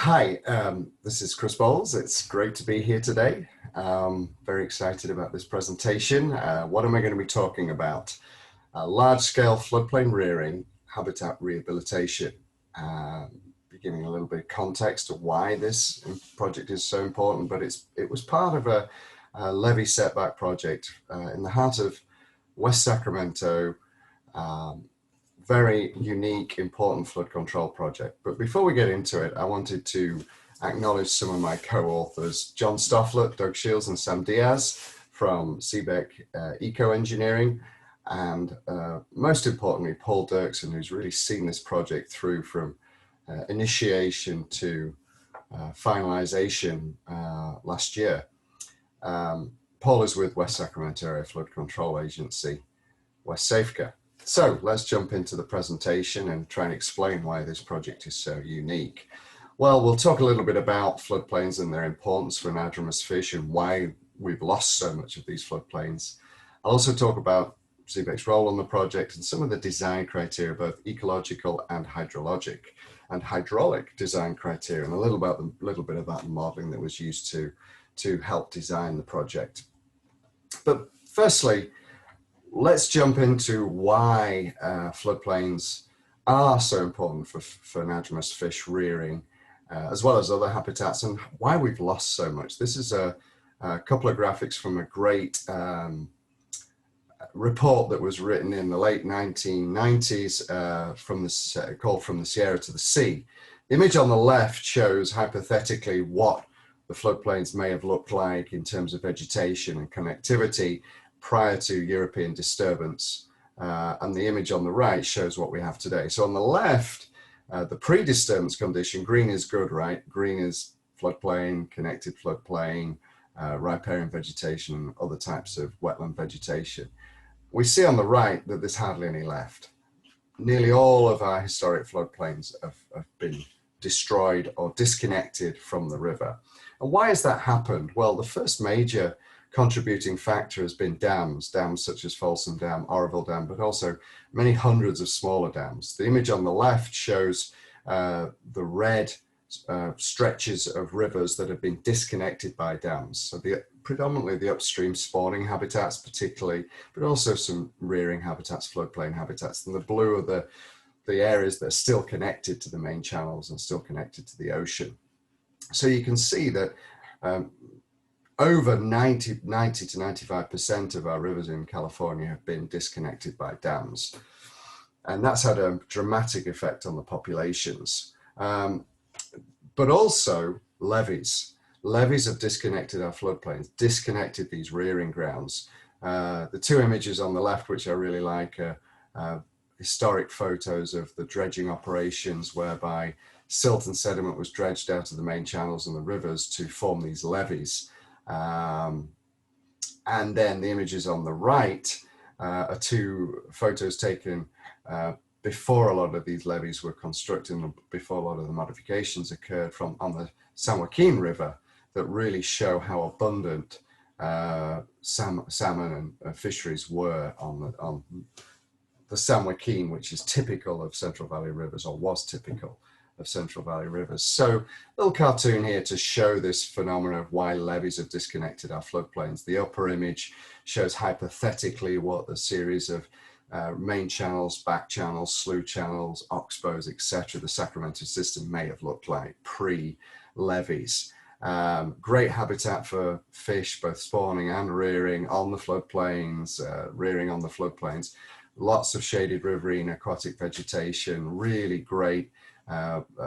Hi, this is Chris Bowles. It's great to be here today. Very excited about this presentation. What am I going to be talking about? Large-scale floodplain rearing, habitat rehabilitation. Beginning a little bit of context to why this project is so important, but it was part of a Levee setback project in the heart of West Sacramento. Very unique, important flood control project. But before we get into it, I wanted to acknowledge some of my co-authors, John Stofflet, Doug Shields, and Sam Diaz from cbec Eco Engineering, and most importantly, Paul Dirksen, who's really seen this project through from initiation to finalization last year. Paul is with West Sacramento Area Flood Control Agency, West Safeco. So let's jump into the presentation and try and explain why this project is so unique. Well, we'll talk a little bit about floodplains and their importance for anadromous fish and why we've lost so much of these floodplains. I'll also talk about cbec's role on the project and some of the design criteria, both ecological and hydrologic and hydraulic design criteria, and a little bit about the modeling that was used to help design the project. But firstly, let's jump into why floodplains are so important for anadromous fish rearing, as well as other habitats, and why we've lost so much. This is a couple of graphics from a great report that was written in the late 1990s called From the Sierra to the Sea. The image on the left shows hypothetically what the floodplains may have looked like in terms of vegetation and connectivity prior to European disturbance, and the image on the right shows what we have today. So on the left, the pre-disturbance condition, green is good, right? Green is floodplain, connected floodplain, riparian vegetation, and other types of wetland vegetation. We see on the right that there's hardly any left. Nearly all of our historic floodplains have been destroyed or disconnected from the river. And why has that happened? Well, the first major contributing factor has been dams such as Folsom Dam, Oroville Dam, but also many hundreds of smaller dams. The image on the left shows the red stretches of rivers that have been disconnected by dams. So predominantly the upstream spawning habitats particularly, but also some rearing habitats, floodplain habitats. And the blue are the areas that are still connected to the main channels and still connected to the ocean. So you can see that over 90 to 95% of our rivers in California have been disconnected by dams. And that's had a dramatic effect on the populations. But also levees. Levees have disconnected our floodplains, disconnected these rearing grounds. The two images on the left, which I really like, are historic photos of the dredging operations whereby silt and sediment was dredged out of the main channels and the rivers to form these levees. And then the images on the right are two photos taken before a lot of these levees were constructed, before a lot of the modifications occurred on the San Joaquin River, that really show how abundant salmon and fisheries were on the San Joaquin, which is typical of Central Valley rivers, or was typical of Central Valley rivers. So a little cartoon here to show this phenomenon of why levees have disconnected our floodplains. The upper image shows hypothetically what the series of main channels, back channels, slough channels, oxbows, etc. the Sacramento system may have looked like pre-levees. Great habitat for fish, both spawning and rearing on the floodplains, Lots of shaded riverine aquatic vegetation, really great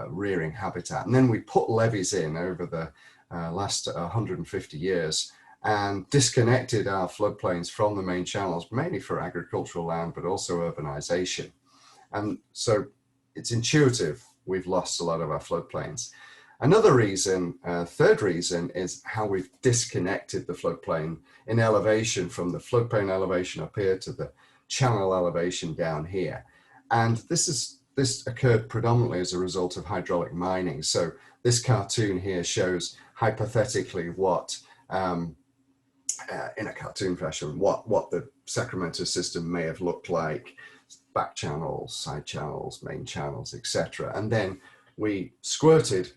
rearing habitat. And then we put levees in over the last 150 years and disconnected our floodplains from the main channels, mainly for agricultural land, but also urbanization. And so it's intuitive, we've lost a lot of our floodplains. Another reason, third reason, is how we've disconnected the floodplain in elevation from the floodplain elevation up here to the channel elevation down here. And this occurred predominantly as a result of hydraulic mining. So this cartoon here shows hypothetically what, in a cartoon fashion, what the Sacramento system may have looked like, back channels, side channels, main channels, etc. And then we squirted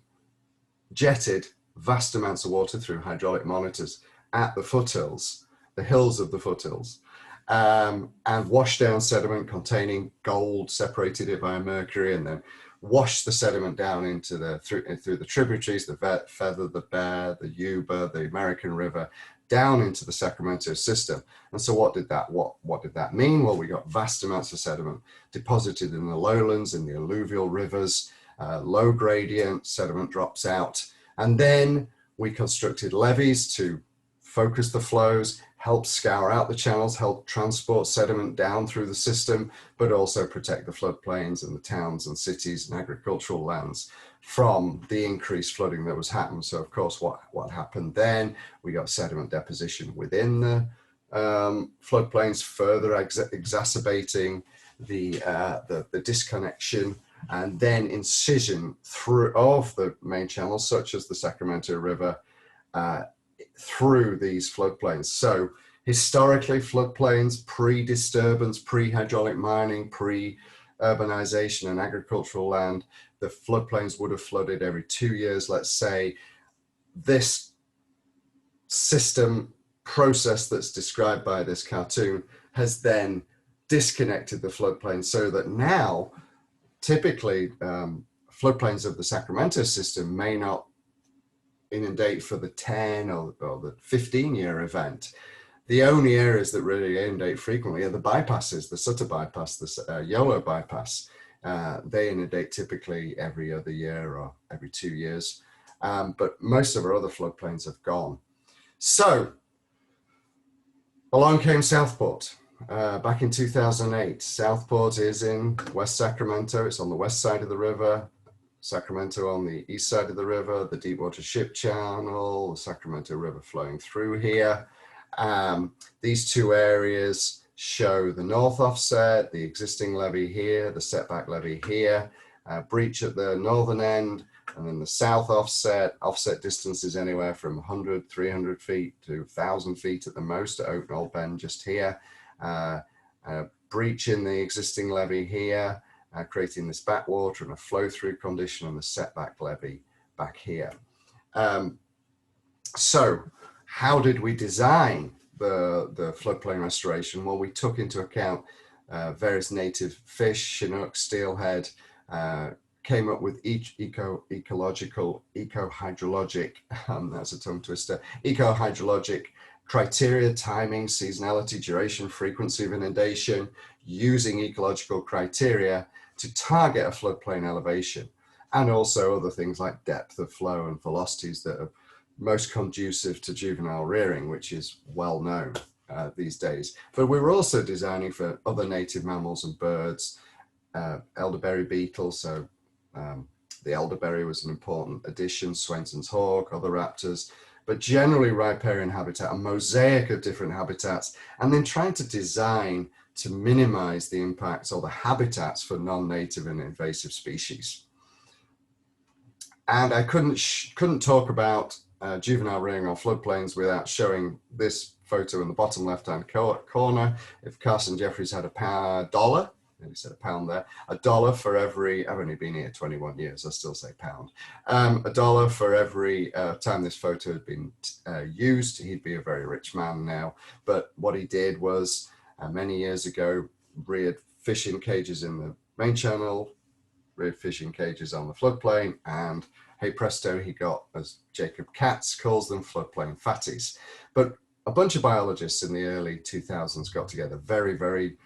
jetted vast amounts of water through hydraulic monitors at the foothills, the hills of the foothills, and washed down sediment containing gold, separated it by mercury, and then washed the sediment down into through the tributaries, the Feather, the Bear, the Yuba, the American River, down into the Sacramento system. And so what did that mean? Well, we got vast amounts of sediment deposited in the lowlands, in the alluvial rivers, low gradient, sediment drops out. And then we constructed levees to focus the flows, help scour out the channels, help transport sediment down through the system, but also protect the floodplains and the towns and cities and agricultural lands from the increased flooding that was happening. So of course, what happened then? We got sediment deposition within the floodplains, further exacerbating the disconnection, and then incision through of the main channels, such as the Sacramento River, through these floodplains. So historically, floodplains, pre-disturbance, pre-hydraulic mining, pre-urbanization and agricultural land, the floodplains would have flooded every 2 years, let's say. This system process that's described by this cartoon has then disconnected the floodplain, so that now, typically, floodplains of the Sacramento system may not inundate for the 10 or the 15-year event. The only areas that really inundate frequently are the bypasses, the Sutter bypass, the Yolo bypass. They inundate typically every other year or every 2 years, but most of our other floodplains have gone. So along came Southport. Back in 2008, Southport is in West Sacramento. It's on the west side of the river. Sacramento on the east side of the river, the Deepwater Ship Channel, the Sacramento River flowing through here. These two areas show the north offset, the existing levee here, the setback levee here, breach at the northern end, and then the south offset. Offset distance is anywhere from 100, 300 feet to 1,000 feet at the most at Oaknoll Bend just here. Breach in the existing levee here, creating this backwater and a flow-through condition, and the setback levee back here. So how did we design the floodplain restoration? Well, we took into account various native fish, Chinook, steelhead, came up with each eco-hydrologic, that's a tongue twister, eco-hydrologic criteria, timing, seasonality, duration, frequency of inundation, using ecological criteria to target a floodplain elevation, and also other things like depth of flow and velocities that are most conducive to juvenile rearing, which is well known these days. But we were also designing for other native mammals and birds, elderberry beetles, so the elderberry was an important addition, Swainson's hawk, other raptors, but generally riparian habitat, a mosaic of different habitats, and then trying to design to minimize the impacts or the habitats for non-native and invasive species. And I couldn't talk about juvenile rearing on floodplains without showing this photo in the bottom left-hand corner. If Carson Jeffries had $1, he said a pound there, $1 for every, I've only been here 21 years, I still say pound, $1 for every time this photo had been used. He'd be a very rich man now. But what he did was, many years ago, reared fishing cages in the main channel, reared fishing cages on the floodplain, and hey presto, he got, as Jacob Katz calls them, floodplain fatties. But a bunch of biologists in the early 2000s got together, very, very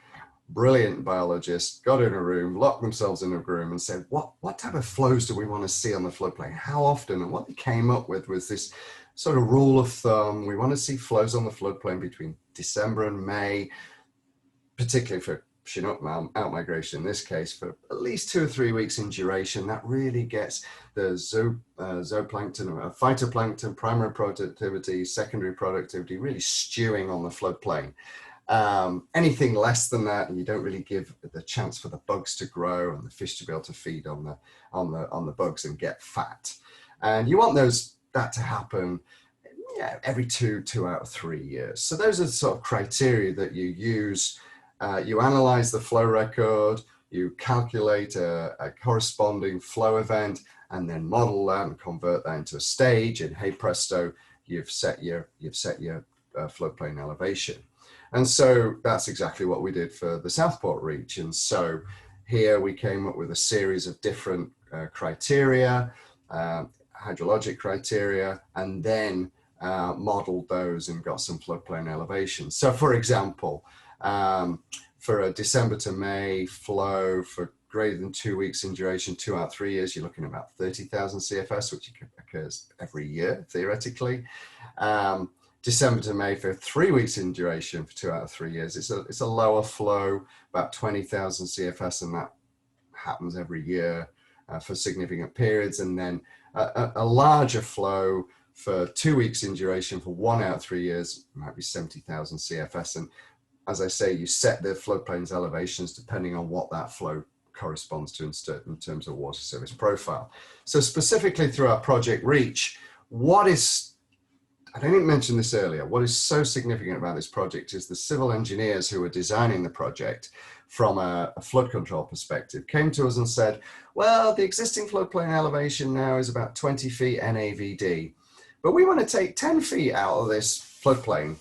brilliant biologists, got in a room, locked themselves in a room and said, what type of flows do we want to see on the floodplain? How often? And what they came up with was this sort of rule of thumb. We want to see flows on the floodplain between December and May, particularly for Chinook outmigration in this case, for at least 2 or 3 weeks in duration. That really gets the zooplankton, phytoplankton, primary productivity, secondary productivity really stewing on the floodplain. Anything less than that, and you don't really give the chance for the bugs to grow and the fish to be able to feed on the bugs and get fat. And you want that to happen every 2 out of 3 years. So those are the sort of criteria that you use. You analyze the flow record, you calculate a corresponding flow event and then model that and convert that into a stage, and hey presto, you've set your floodplain elevation. And so that's exactly what we did for the Southport Reach. And so here we came up with a series of different criteria, hydrologic criteria, and then modeled those and got some floodplain elevation. So for example, for a December to May flow for greater than 2 weeks in duration, 2 out of 3 years, you're looking at about 30,000 CFS, which occurs every year, theoretically. December to May for 3 weeks in duration for 2 out of 3 years, it's a lower flow, about 20,000 CFS, and that happens every year for significant periods. And then a larger flow for 2 weeks in duration for 1 out of 3 years might be 70,000 CFS. And as I say, you set the floodplain's elevations depending on what that flow corresponds to in terms of water service profile. So specifically through our Project Reach, I didn't mention this earlier, what is so significant about this project is the civil engineers who were designing the project from a flood control perspective came to us and said, well, the existing floodplain elevation now is about 20 feet NAVD, but we want to take 10 feet out of this floodplain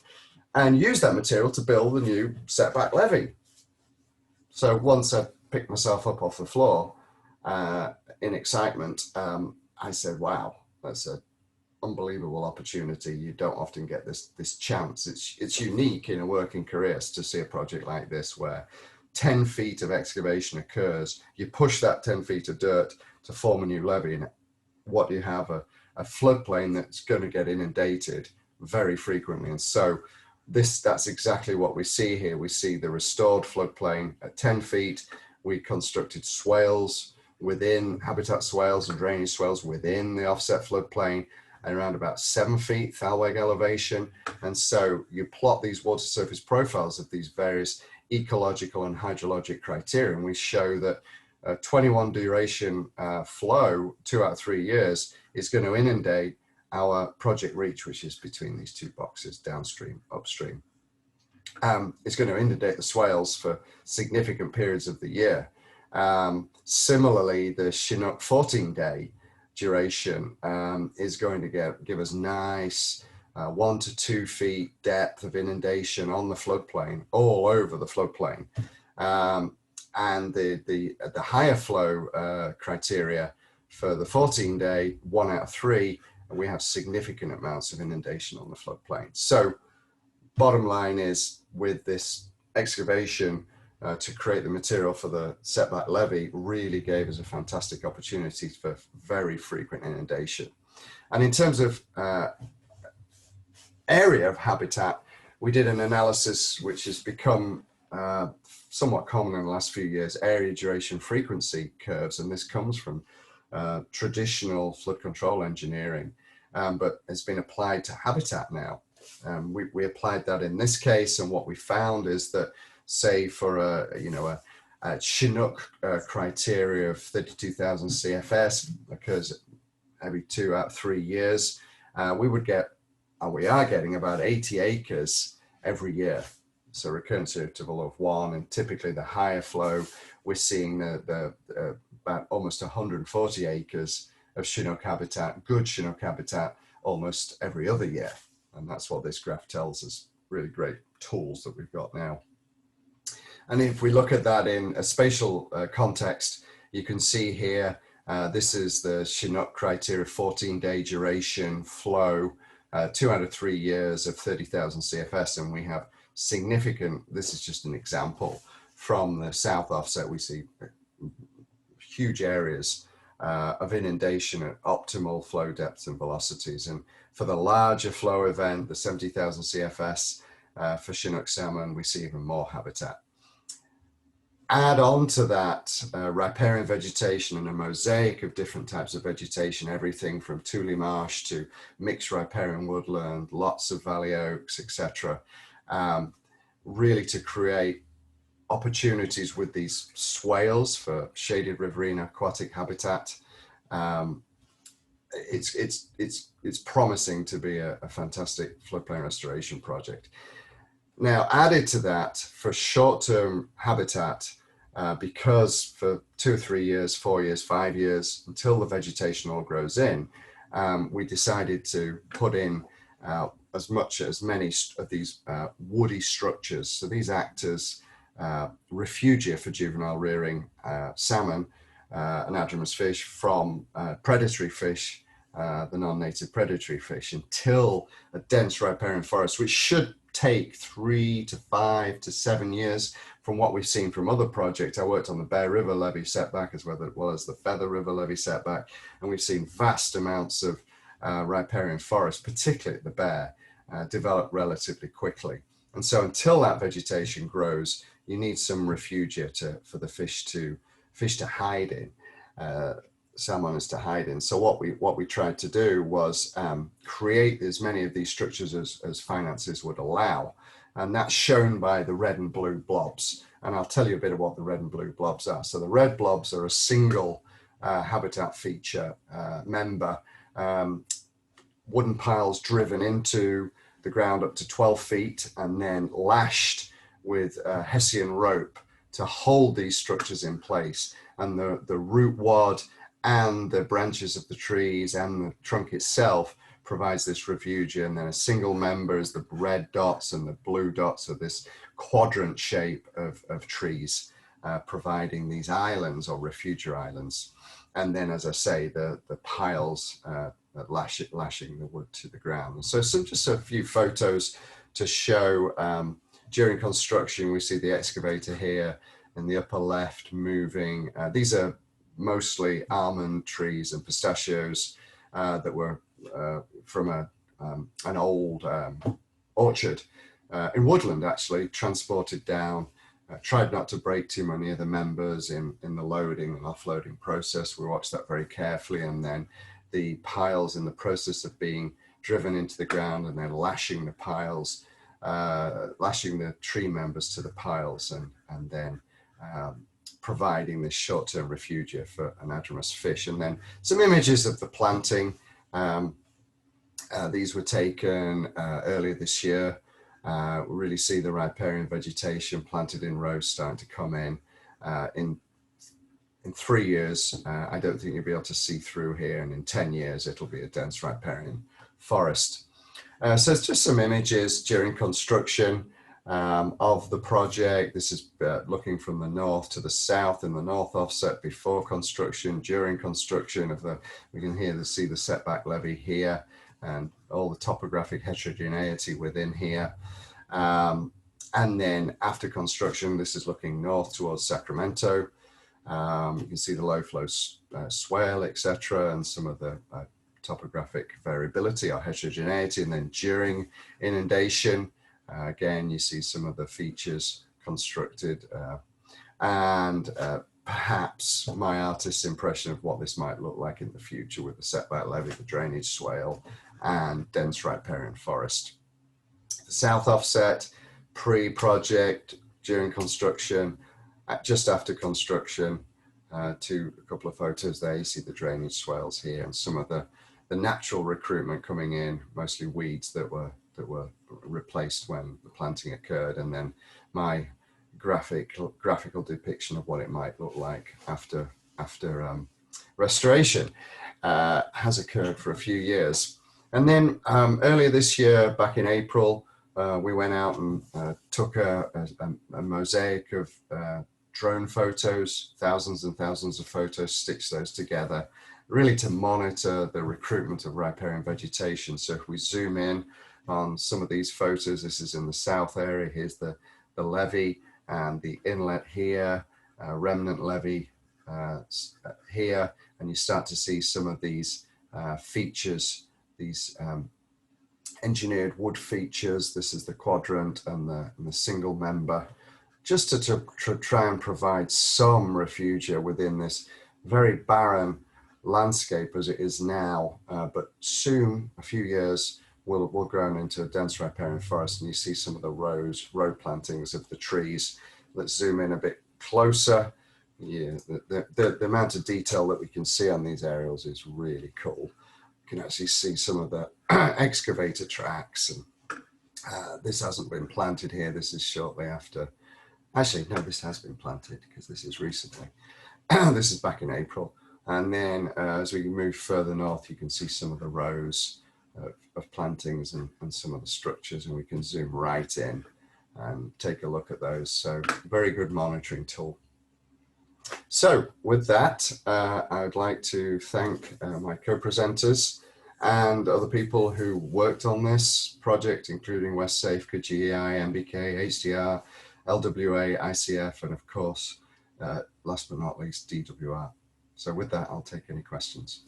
and use that material to build a new setback levee. So once I picked myself up off the floor in excitement, I said, wow, that's an unbelievable opportunity. You don't often get this chance. It's unique in a working career to see a project like this where 10 feet of excavation occurs. You push that 10 feet of dirt to form a new levee, and what you have a floodplain that's going to get inundated very frequently. And so that's exactly what we see here. We see the restored floodplain at 10 feet. We constructed swales within, habitat swales and drainage swales within the offset floodplain at around about 7 feet thalweg elevation. And so you plot these water surface profiles of these various ecological and hydrologic criteria, and we show that 21 duration flow, 2 out of 3 years, is going to inundate our Project Reach, which is between these two boxes, downstream, upstream. It's going to inundate the swales for significant periods of the year. Similarly, the Chinook 14-day duration is going to give us nice 1 to 2 feet depth of inundation on the floodplain, all over the floodplain. And the higher flow criteria for the 14-day, 1 out of 3, we have significant amounts of inundation on the floodplain. So bottom line is, with this excavation to create the material for the setback levee really gave us a fantastic opportunity for very frequent inundation. And in terms of area of habitat, we did an analysis which has become somewhat common in the last few years, area duration frequency curves, and this comes from traditional flood control engineering, but has been applied to habitat now. We applied that in this case, and what we found is that, say for a Chinook criteria of 32,000 CFS occurs every 2 out of 3 years, we would get, we are getting about 80 acres every year. So recurrence interval of 1, and typically the higher flow, we're seeing about almost 140 acres of Chinook habitat, good Chinook habitat, almost every other year. And that's what this graph tells us, really great tools that we've got now. And if we look at that in a spatial context, you can see here, this is the Chinook criteria 14-day duration flow, 2 out of 3 years of 30,000 CFS, and we have significant, this is just an example, from the south offset, we see huge areas of inundation at optimal flow depths and velocities. And for the larger flow event, the 70,000 CFS for Chinook salmon, we see even more habitat. Add on to that riparian vegetation and a mosaic of different types of vegetation, everything from tule marsh to mixed riparian woodland, lots of valley oaks, etc. Really to create opportunities with these swales for shaded riverine aquatic habitat. It's promising to be a fantastic floodplain restoration project. Now, added to that, for short-term habitat, because for 2 or 3 years, 4 years, 5 years, until the vegetation all grows in, we decided to put in as many of these woody structures. So these act as refugia for juvenile rearing salmon, anadromous fish, from predatory fish, the non-native predatory fish, until a dense riparian forest, which should take 3 to 5 to 7 years from what we've seen from other projects. I worked on the Bear River Levee Setback as well as the Feather River Levee Setback, and we've seen vast amounts of riparian forest, particularly at the Bear, develop relatively quickly. And so until that vegetation grows, you need some refugia for the fish to hide in, salmonids to hide in. So what we tried to do was create as many of these structures as finances would allow. And that's shown by the red and blue blobs. And I'll tell you a bit of what the red and blue blobs are. So the red blobs are a single habitat feature member, wooden piles driven into the ground up to 12 feet and then lashed with Hessian rope to hold these structures in place. And the root wad and the branches of the trees and the trunk itself provides this refugia. And then a single member is the red dots, and the blue dots are this quadrant shape of trees, providing these islands or refugia islands. And then, as I say, the piles lashing the wood to the ground. And so just a few photos to show during construction. We see the excavator here in the upper left moving. These are mostly almond trees and pistachios that were from an old orchard in woodland, actually, transported down. Tried not to break too many of the members in the loading and offloading process. We watched that very carefully, and then the piles in the process of being driven into the ground, and then lashing the piles, lashing the tree members to the piles, and then providing this short-term refugia for anadromous fish. And then some images of the planting. These were taken earlier this year. We really see the riparian vegetation planted in rows starting to come in. In 3 years, I don't think you'll be able to see through here, and in 10 years, it'll be a dense riparian forest. So it's just some images during construction of the project. This is looking from the north to the south in the north offset before construction, during construction of we can see the setback levee here, and all the topographic heterogeneity within here. And then after construction, this is looking north towards Sacramento. You can see the low flow swale, etc., and some of the topographic variability or heterogeneity. And then during inundation, again, you see some of the features constructed, and perhaps my artist's impression of what this might look like in the future with the setback levee, the drainage swale, and dense riparian forest. The south offset, pre-project, during construction, just after construction, a couple of photos there. You see the drainage swales here, and some of the natural recruitment coming in, mostly weeds that were replaced when the planting occurred, and then my graphical depiction of what it might look like after restoration has occurred for a few years. And then earlier this year, back in April, we went out and took a mosaic of drone photos, thousands and thousands of photos, stitched those together, really to monitor the recruitment of riparian vegetation. So if we zoom in on some of these photos, this is in the south area. Here's the levee and the inlet here, remnant levee here, and you start to see some of these features, these engineered wood features. This is the quadrant and the single member, just to try and provide some refugia within this very barren landscape as it is now, but soon, a few years, will grow into a dense riparian forest. And you see some of the row plantings of the trees. Let's zoom in a bit closer. Yeah, the amount of detail that we can see on these aerials is really cool. You can actually see some of the excavator tracks, and this hasn't been planted here. This is shortly after Actually, no, this has been planted because this is recently. This is back in April. And then as we move further north, you can see some of the rows of plantings and some of the structures, and we can zoom right in and take a look at those. So very good monitoring tool. So with that, I'd like to thank my co-presenters and other people who worked on this project, including West Safeco, GEI, MBK, HDR, LWA, ICF, and of course, last but not least, DWR. So with that, I'll take any questions.